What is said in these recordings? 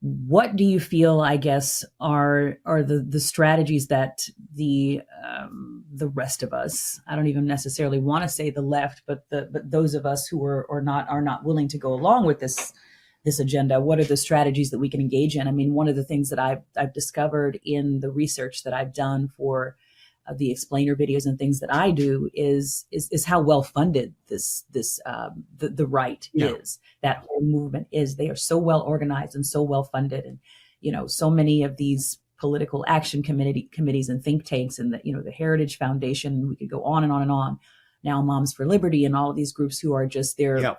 What do you feel, I guess, are the strategies that the rest of us, I don't even necessarily want to say the left, but those of us who are not willing to go along with this agenda, what are the strategies that we can engage in? I mean, one of the things that I've discovered in the research that I've done for the explainer videos and things that I do is how well funded the right Yeah. is. That whole movement is. They are so well organized and so well funded, and so many of these political action committees and think tanks, and the Heritage Foundation. We could go on and on and on. Now, Moms for Liberty and all of these groups who are just there Yeah.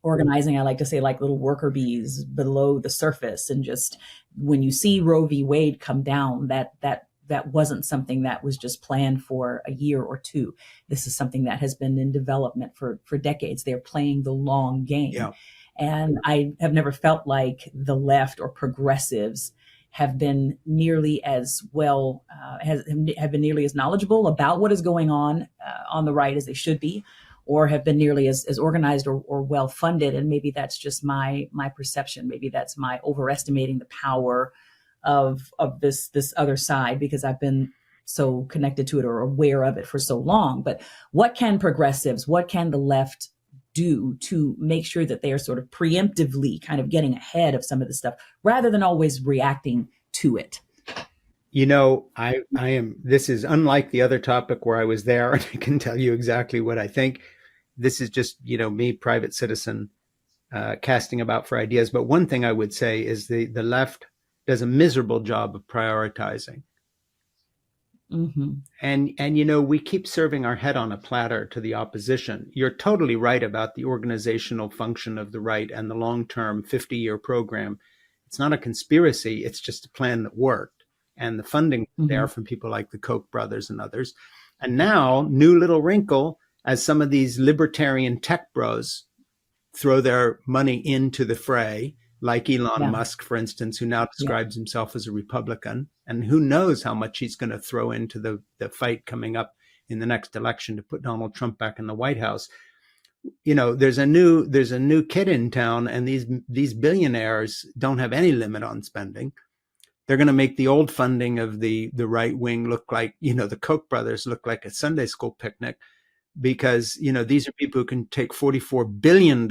organizing, I like to say, like little worker bees below the surface. And just when you see Roe v. Wade come down, that wasn't something that was just planned for a year or two. This is something that has been in development for decades. They're playing the long game. Yeah. And I have never felt like the left or progressives have been nearly as well, have been nearly as knowledgeable about what is going on the right as they should be, or have been nearly as organized or well funded. And maybe that's just my perception. Maybe that's my overestimating the power of this other side, because I've been so connected to it or aware of it for so long. But what can progressives, what can the left do to make sure that they are sort of preemptively kind of getting ahead of some of this stuff rather than always reacting to it? I am, this is unlike the other topic where I was there and I can tell you exactly what I think. This is just, me, private citizen, casting about for ideas. But one thing I would say is the left does a miserable job of prioritizing. Mm-hmm. And we keep serving our head on a platter to the opposition. You're totally right about the organizational function of the right and the long-term 50-year program. It's not a conspiracy. It's just a plan that worked. And the funding there from people like the Koch brothers and others. And now, new little wrinkle, as some of these libertarian tech bros throw their money into the fray, like Elon Musk, for instance, who now describes himself as a Republican, and who knows how much he's going to throw into the fight coming up in the next election to put Donald Trump back in the White House. There's a new kid in town, and these billionaires don't have any limit on spending. They're going to make the old funding of the right wing look like, the Koch brothers look like a Sunday school picnic, because, these are people who can take $44 billion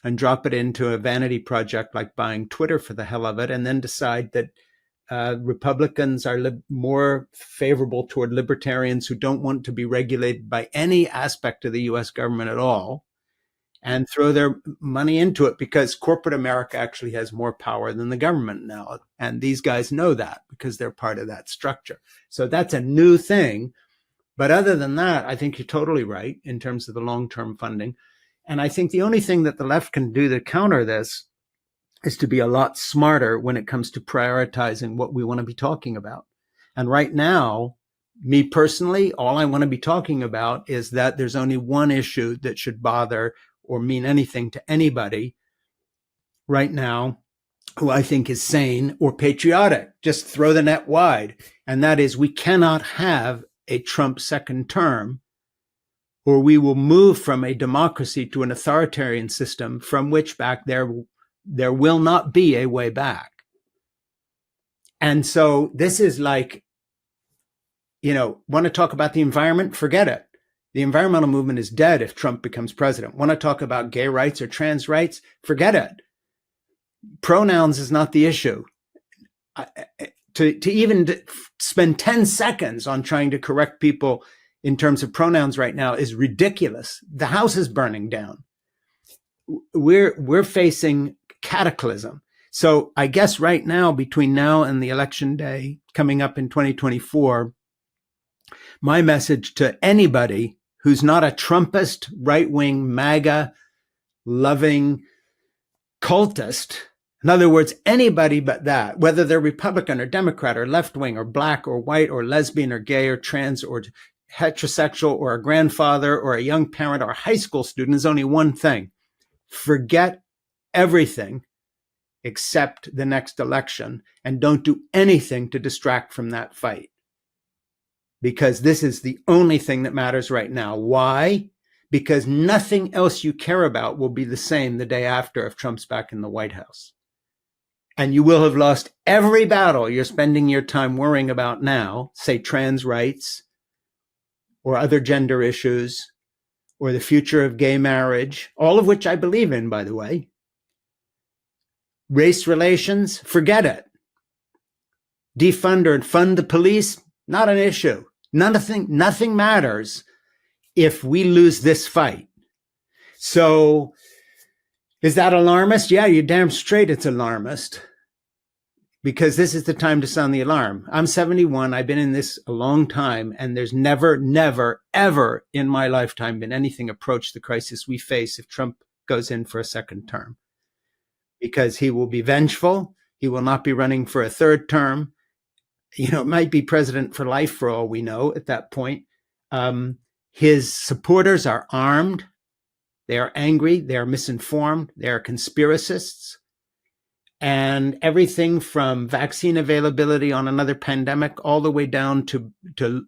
and drop it into a vanity project like buying Twitter for the hell of it, and then decide that Republicans are more favorable toward libertarians who don't want to be regulated by any aspect of the U.S. government at all, and throw their money into it because corporate America actually has more power than the government now. And these guys know that because they're part of that structure. So that's a new thing. But other than that, I think you're totally right in terms of the long-term funding. And I think the only thing that the left can do to counter this is to be a lot smarter when it comes to prioritizing what we want to be talking about. And right now, me personally, all I want to be talking about is that there's only one issue that should bother or mean anything to anybody right now who I think is sane or patriotic. Just throw the net wide. And that is, we cannot have a Trump second term, or we will move from a democracy to an authoritarian system from which back there will not be a way back. And so this is like, want to talk about the environment? Forget it. The environmental movement is dead if Trump becomes president. Want to talk about gay rights or trans rights? Forget it. Pronouns is not the issue. To even spend 10 seconds on trying to correct people in terms of pronouns right now is ridiculous. The house is burning down. We're facing cataclysm. So I guess right now, between now and the election day coming up in 2024, my message to anybody who's not a Trumpist, right-wing, MAGA, loving cultist, in other words, anybody but that, whether they're Republican or Democrat or left-wing or black or white or lesbian or gay or trans or heterosexual or a grandfather or a young parent or a high school student, is only one thing. Forget everything except the next election and don't do anything to distract from that fight. Because this is the only thing that matters right now. Why? Because nothing else you care about will be the same the day after if Trump's back in the White House. And you will have lost every battle you're spending your time worrying about now, say trans rights or other gender issues or the future of gay marriage, all of which I believe in, by the way. Race relations, forget it. Defund or fund the police, not an issue. Nothing matters if we lose this fight. So is that alarmist? Yeah, you're damn straight it's alarmist, because this is the time to sound the alarm. I'm 71. I've been in this a long time, and there's never, ever in my lifetime been anything approach the crisis we face if Trump goes in for a second term, because he will be vengeful. He will not be running for a third term. It might be president for life for all we know at that point. His supporters are armed. They are angry. They are misinformed. They are conspiracists. And everything from vaccine availability on another pandemic all the way down to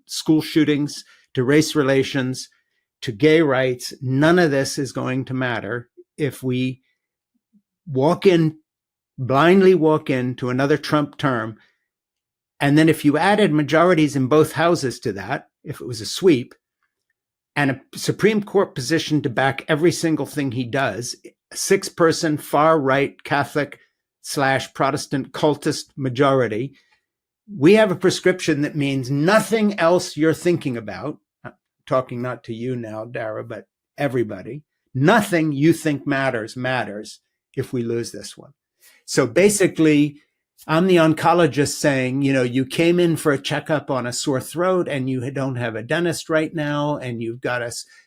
school shootings, to race relations, to gay rights, none of this is going to matter if we blindly walk into another Trump term. And then if you added majorities in both houses to that, if it was a sweep, and a Supreme Court position to back every single thing he does, a 6-person far-right Catholic / Protestant cultist majority, we have a prescription that means nothing else you're thinking about, I'm talking not to you now, Dara, but everybody, nothing you think matters if we lose this one. So basically, I'm the oncologist saying, you came in for a checkup on a sore throat and you don't have a dentist right now, and you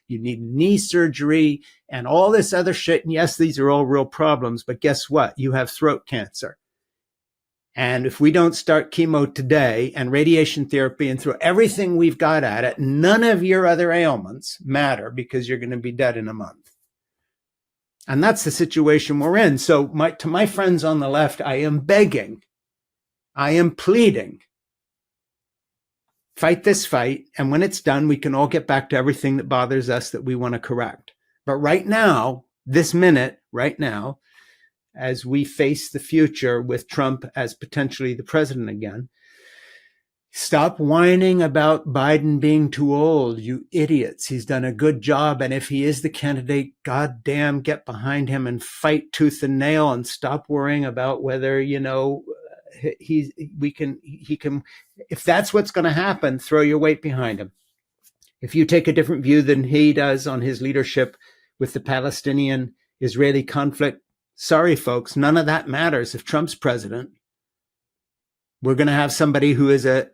need knee surgery and all this other shit. And yes, these are all real problems, but guess what? You have throat cancer. And if we don't start chemo today and radiation therapy and throw everything we've got at it, none of your other ailments matter, because you're going to be dead in a month. And that's the situation we're in. So to my friends on the left, I am begging, I am pleading, fight this fight. And when it's done, we can all get back to everything that bothers us that we want to correct. But right now, this minute, right now, as we face the future with Trump as potentially the president again, stop whining about Biden being too old, you idiots. He's done a good job. And if he is the candidate, goddamn, get behind him and fight tooth and nail, and stop worrying about whether, he can, if that's what's going to happen, throw your weight behind him. If you take a different view than he does on his leadership with the Palestinian-Israeli conflict, sorry, folks, none of that matters if Trump's president. We're going to have somebody who is an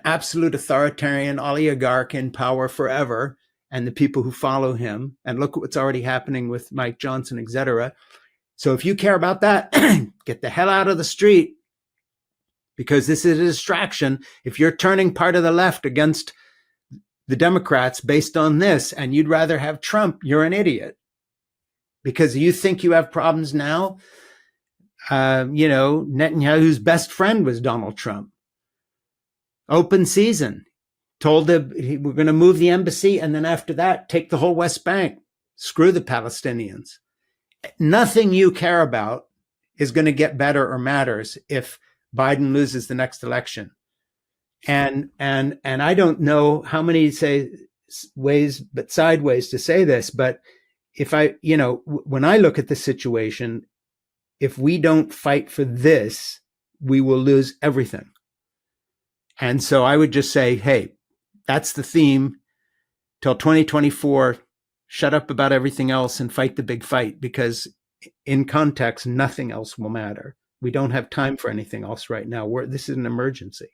absolute authoritarian oligarch in power forever, and the people who follow him. And look at what's already happening with Mike Johnson, et cetera. So if you care about that, get the hell out of the street, because this is a distraction. If you're turning part of the left against the Democrats based on this, and you'd rather have Trump, you're an idiot, because you think you have problems now. Netanyahu's best friend was Donald Trump. Open season. Told him we're going to move the embassy, and then after that, take the whole West Bank. Screw the Palestinians. Nothing you care about is going to get better or matters if Biden loses the next election. And I don't know how many ways but sideways to say this, but if when I look at the situation, if we don't fight for this, we will lose everything. And so I would just say, hey, that's the theme till 2024. Shut up about everything else and fight the big fight, because in context, nothing else will matter. We don't have time for anything else right now. This is an emergency.